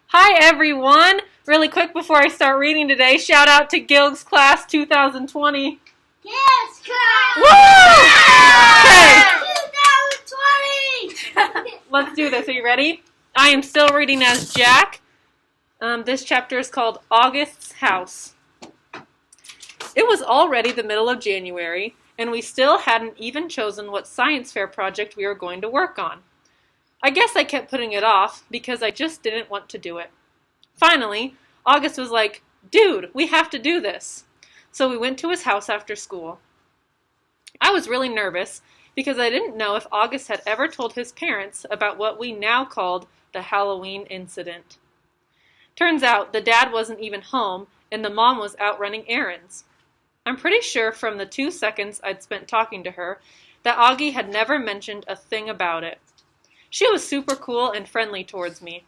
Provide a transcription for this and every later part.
Hi everyone! Really quick before I start reading today, shout out to Gilg's Class 2020. Yes, class! Woo! Okay, 2020! let's do this. Are you ready? I am still reading as Jack. This chapter is called August's House. It was already the middle of January, and we still hadn't even chosen what science fair project we were going to work on. I guess I kept putting it off because I just didn't want to do it. Finally, August was like, "Dude, we have to do this." So we went to his house after school. I was really nervous because I didn't know if August had ever told his parents about what we now called the Halloween incident. Turns out the dad wasn't even home and the mom was out running errands. I'm pretty sure from the 2 seconds I'd spent talking to her that Augie had never mentioned a thing about it. She was super cool and friendly towards me.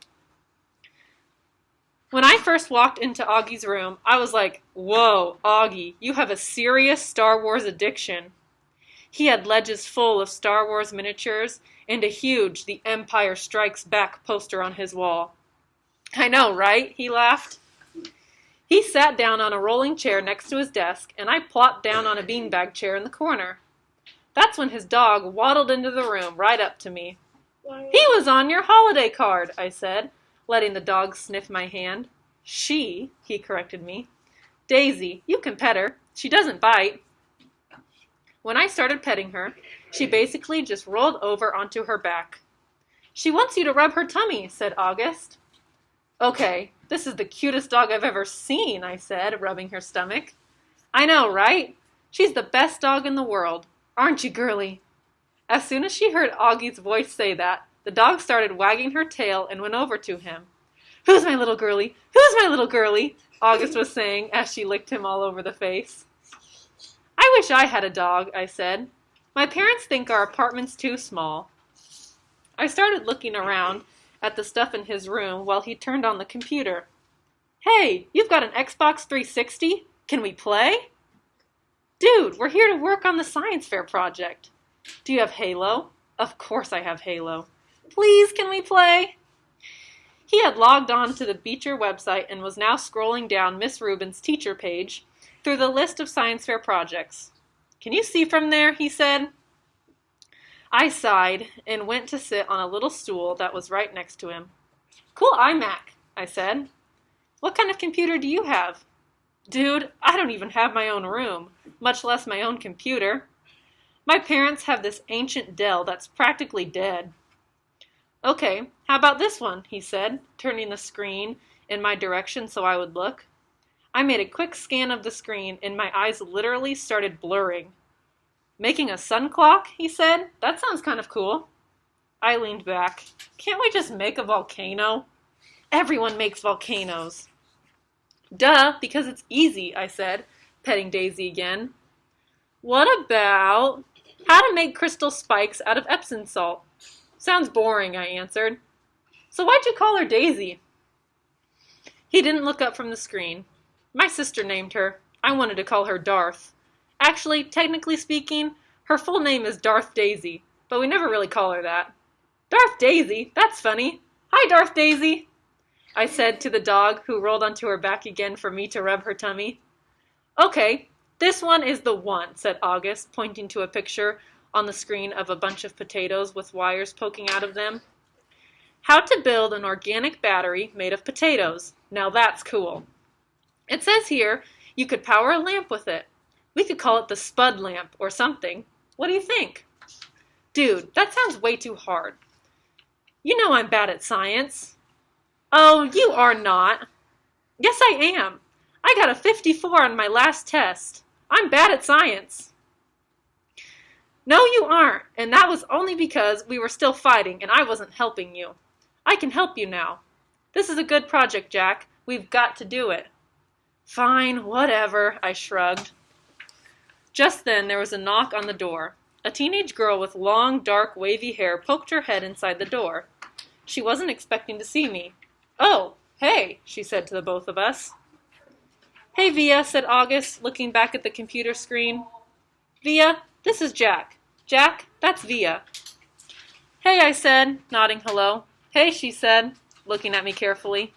When I first walked into Augie's room, I was like, "Whoa, Augie, you have a serious Star Wars addiction." He had ledges full of Star Wars miniatures and a huge The Empire Strikes Back poster on his wall. "I know, right?" he laughed. He sat down on a rolling chair next to his desk, and I plopped down on a beanbag chair in the corner. That's when his dog waddled into the room right up to me. "He was on your holiday card," I said, letting the dog sniff my hand. "She," he corrected me. "Daisy, you can pet her. She doesn't bite." When I started petting her, she basically just rolled over onto her back. "She wants you to rub her tummy," said August. "Okay, this is the cutest dog I've ever seen," I said, rubbing her stomach. "I know, right? She's the best dog in the world. Aren't you, girly?" As soon as she heard Augie's voice say that, the dog started wagging her tail and went over to him. "Who's my little girly? Who's my little girly?" August was saying as she licked him all over the face. "I wish I had a dog," I said. "My parents think our apartment's too small." I started looking around at the stuff in his room while he turned on the computer. "Hey, you've got an Xbox 360? Can we play?" "Dude, we're here to work on the science fair project." "Do you have Halo?" "Of course I have Halo." "Please, can we play?" He had logged on to the Beecher website and was now scrolling down Miss Rubin's teacher page through the list of science fair projects. "Can you see from there?" he said. I sighed and went to sit on a little stool that was right next to him. "Cool iMac," I said. "What kind of computer do you have?" "Dude, I don't even have my own room, much less my own computer. My parents have this ancient Dell that's practically dead." "Okay, how about this one?" he said, turning the screen in my direction so I would look. I made a quick scan of the screen and my eyes literally started blurring. "Making a sun clock?" he said. "That sounds kind of cool." I leaned back. "Can't we just make a volcano?" "Everyone makes volcanoes." "Duh, because it's easy," I said, petting Daisy again. "What about how to make crystal spikes out of Epsom salt?" "Sounds boring," I answered. "So why'd you call her Daisy?" He didn't look up from the screen. "My sister named her. I wanted to call her Darth. Actually, technically speaking, her full name is Darth Daisy, but we never really call her that." "Darth Daisy? That's funny. Hi, Darth Daisy," I said to the dog, who rolled onto her back again for me to rub her tummy. "Okay, this one is the one," said August, pointing to a picture on the screen of a bunch of potatoes with wires poking out of them. "How to build an organic battery made of potatoes. Now that's cool. It says here you could power a lamp with it. We could call it the Spud lamp or something. What do you think?" "Dude, that sounds way too hard. You know I'm bad at science." "Oh, you are not." "Yes, I am. I got a 54 on my last test. I'm bad at science." "No, you aren't, and that was only because we were still fighting and I wasn't helping you. I can help you now. This is a good project, Jack. We've got to do it." "Fine, whatever," I shrugged. Just then there was a knock on the door. A teenage girl with long, dark, wavy hair poked her head inside the door. She wasn't expecting to see me. "Oh, hey," she said to the both of us. "Hey, Via," said August, looking back at the computer screen. "Via, this is Jack. Jack, that's Via." "Hey," I said, nodding hello. "Hey," she said, looking at me carefully.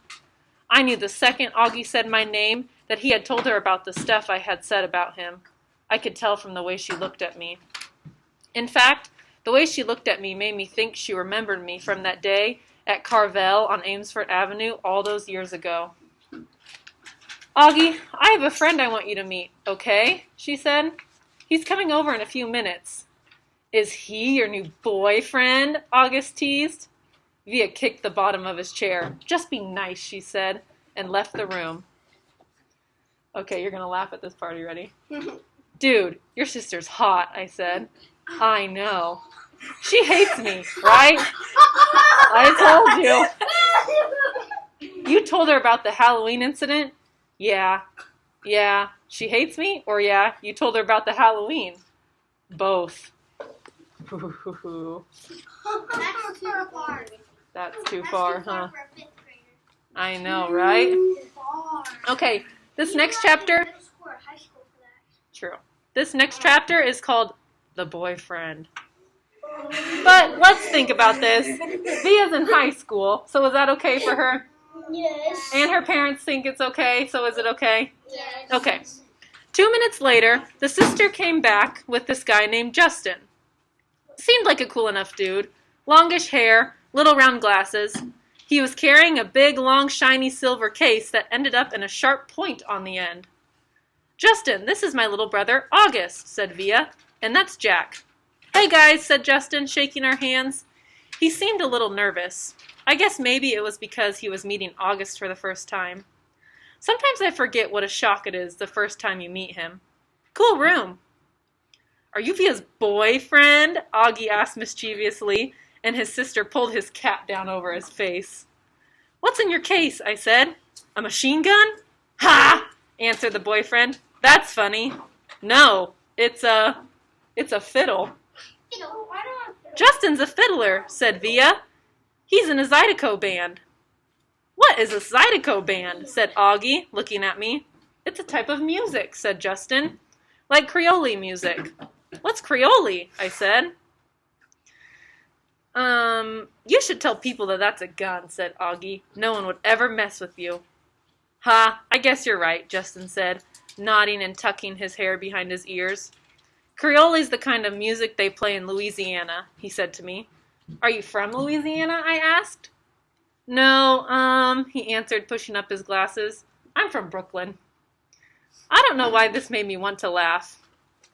I knew the second Augie said my name that he had told her about the stuff I had said about him. I could tell from the way she looked at me. In fact, the way she looked at me made me think she remembered me from that day at Carvel on Amesfort Avenue all those years ago. Augie, I have a friend I want you to meet, okay? She said. He's coming over in a few minutes. Is he your new boyfriend? August teased. Via kicked the bottom of his chair. Just be nice, she said, and left the room. Okay, you're going to laugh at this part. Are you ready? Dude, your sister's hot, I said. I know. She hates me, right? I told you. You told her about the Halloween incident? Yeah. Yeah. She hates me? Or yeah, you told her about the Halloween? Both. That's too far. That's too far, huh? I know, right? Okay, this next chapter... True. This next chapter is called The Boyfriend. But let's think about this. Via's in high school, so is that okay for her? Yes. And her parents think it's okay, so is it okay? Yes. Okay. 2 minutes later, the sister came back with this guy named Justin. Seemed like a cool enough dude. Longish hair, little round glasses. He was carrying a big, long, shiny silver case that ended up in a sharp point on the end. Justin, this is my little brother, August, said Via, and that's Jack. Hey guys, said Justin, shaking our hands. He seemed a little nervous. I guess maybe it was because he was meeting August for the first time. Sometimes I forget what a shock it is the first time you meet him. Cool room. Are you Via's boyfriend? Augie asked mischievously, and his sister pulled his cap down over his face. What's in your case? I said. A machine gun? Ha! Answered the boyfriend. That's funny. No, it's a fiddle. Justin's a fiddler, said Via. He's in a Zydeco band. What is a Zydeco band? Said Augie, looking at me. It's a type of music, said Justin. Like Creole music. What's Creole? I said. You should tell people that that's a gun, said Augie. No one would ever mess with you. Ha, I guess you're right, Justin said, nodding and tucking his hair behind his ears. Creole's the kind of music they play in Louisiana, he said to me. Are you from Louisiana? I asked. No, he answered, pushing up his glasses. I'm from Brooklyn. I don't know why this made me want to laugh.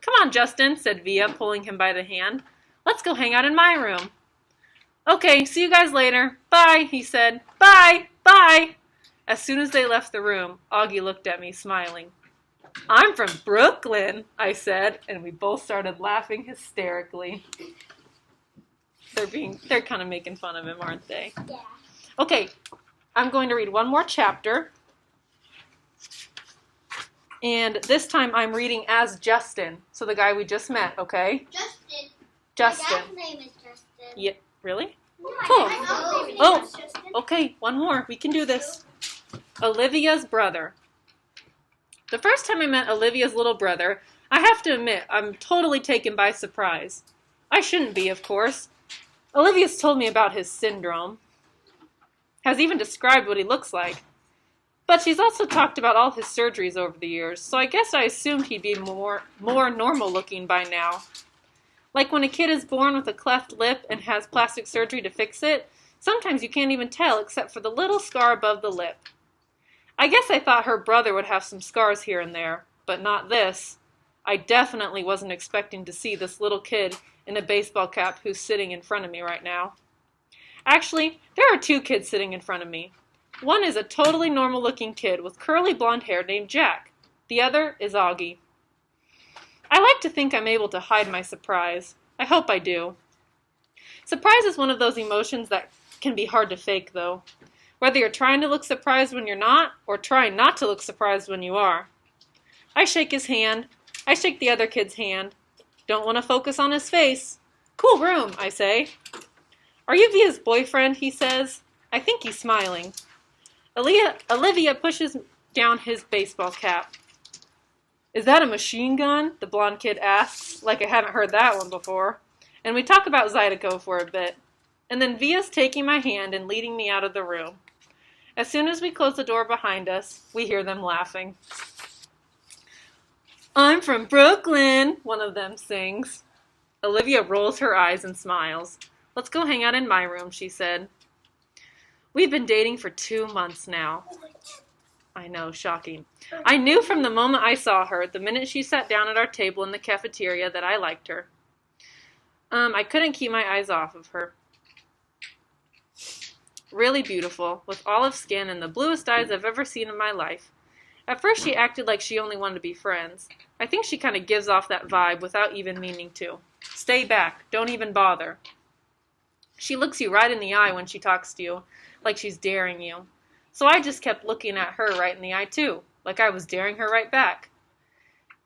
Come on, Justin, said Via, pulling him by the hand. Let's go hang out in my room. Okay, see you guys later. Bye, he said. Bye, bye. As soon as they left the room, Augie looked at me, smiling. I'm from Brooklyn, I said, and we both started laughing hysterically. They're kind of making fun of him, aren't they? Yeah. Okay, I'm going to read one more chapter. And this time I'm reading as Justin, so the guy we just met, okay? Justin. Justin. My dad's name is Justin. Yeah, really? No, Cool. my dad's name Oh. is Justin. Okay, one more. We can do this. Olivia's brother. The first time I met Olivia's little brother, I have to admit, I'm totally taken by surprise. I shouldn't be, of course. Olivia's told me about his syndrome. Has even described what he looks like. But she's also talked about all his surgeries over the years, so I guess I assumed he'd be more normal looking by now. Like when a kid is born with a cleft lip and has plastic surgery to fix it, sometimes you can't even tell except for the little scar above the lip. I guess I thought her brother would have some scars here and there, but not this. I definitely wasn't expecting to see this little kid in a baseball cap who's sitting in front of me right now. Actually, there are two kids sitting in front of me. One is a totally normal-looking kid with curly blonde hair named Jack. The other is Augie. I like to think I'm able to hide my surprise. I hope I do. Surprise is one of those emotions that can be hard to fake, though. Whether you're trying to look surprised when you're not, or trying not to look surprised when you are. I shake his hand. I shake the other kid's hand. Don't want to focus on his face. Cool room, I say. Are you Via's boyfriend, he says. I think he's smiling. Olivia pushes down his baseball cap. Is that a machine gun? The blonde kid asks, like I haven't heard that one before. And we talk about Zydeco for a bit. And then Via's taking my hand and leading me out of the room. As soon as we close the door behind us, we hear them laughing. "I'm from Brooklyn," one of them sings. Olivia rolls her eyes and smiles. "Let's go hang out in my room," she said. We've been dating for 2 months now. I know, shocking. I knew from the moment I saw her, the minute she sat down at our table in the cafeteria, that I liked her. I couldn't keep my eyes off of her. Really beautiful, with olive skin and the bluest eyes I've ever seen in my life. At first she acted like she only wanted to be friends. I think she kind of gives off that vibe without even meaning to. Stay back, don't even bother. She looks you right in the eye when she talks to you, like she's daring you. So I just kept looking at her right in the eye too, like I was daring her right back.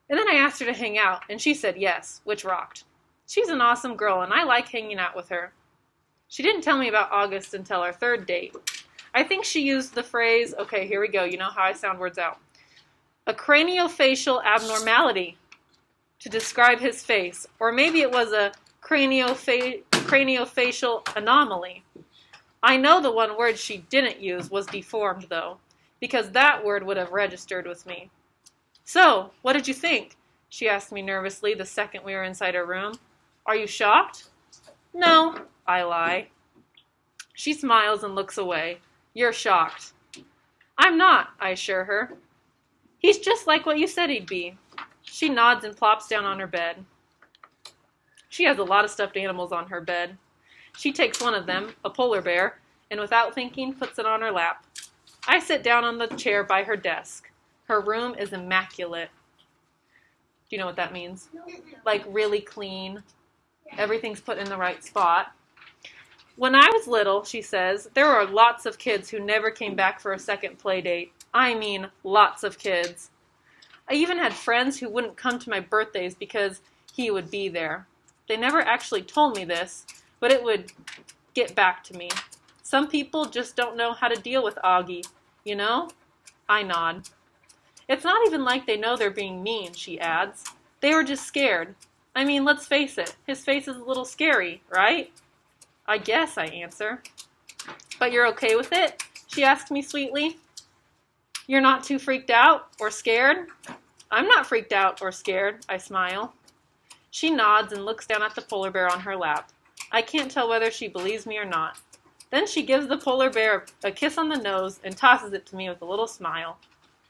And then I asked her to hang out, and she said yes, which rocked. She's an awesome girl, and I like hanging out with her. She didn't tell me about August until our 3rd date. I think she used the phrase, okay, here we go, you know how I sound words out, a craniofacial abnormality to describe his face, or maybe it was a craniofacial anomaly. I know the one word she didn't use was deformed, though, because that word would have registered with me. "So, what did you think?" she asked me nervously the second we were inside her room. "Are you shocked?" "No," I lie. She smiles and looks away. "You're shocked." "I'm not," I assure her. "He's just like what you said he'd be." She nods and plops down on her bed. She has a lot of stuffed animals on her bed. She takes one of them, a polar bear, and without thinking, puts it on her lap. I sit down on the chair by her desk. Her room is immaculate. Do you know what that means? Like really clean. Everything's put in the right spot. "When I was little," she says, "there were lots of kids who never came back for a second play date. I mean, lots of kids. I even had friends who wouldn't come to my birthdays because he would be there. They never actually told me this, but it would get back to me. Some people just don't know how to deal with Augie, you know?" I nod. "It's not even like they know they're being mean," she adds. "They were just scared. I mean, let's face it, his face is a little scary, right?" "I guess," I answer. "But you're okay with it?" she asks me sweetly. "You're not too freaked out or scared?" "I'm not freaked out or scared," I smile. She nods and looks down at the polar bear on her lap. I can't tell whether she believes me or not. Then she gives the polar bear a kiss on the nose and tosses it to me with a little smile.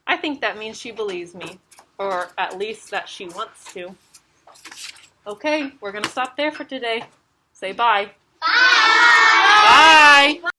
I think that means she believes me, or at least that she wants to. Okay, we're going to stop there for today. Say bye. Bye. Bye.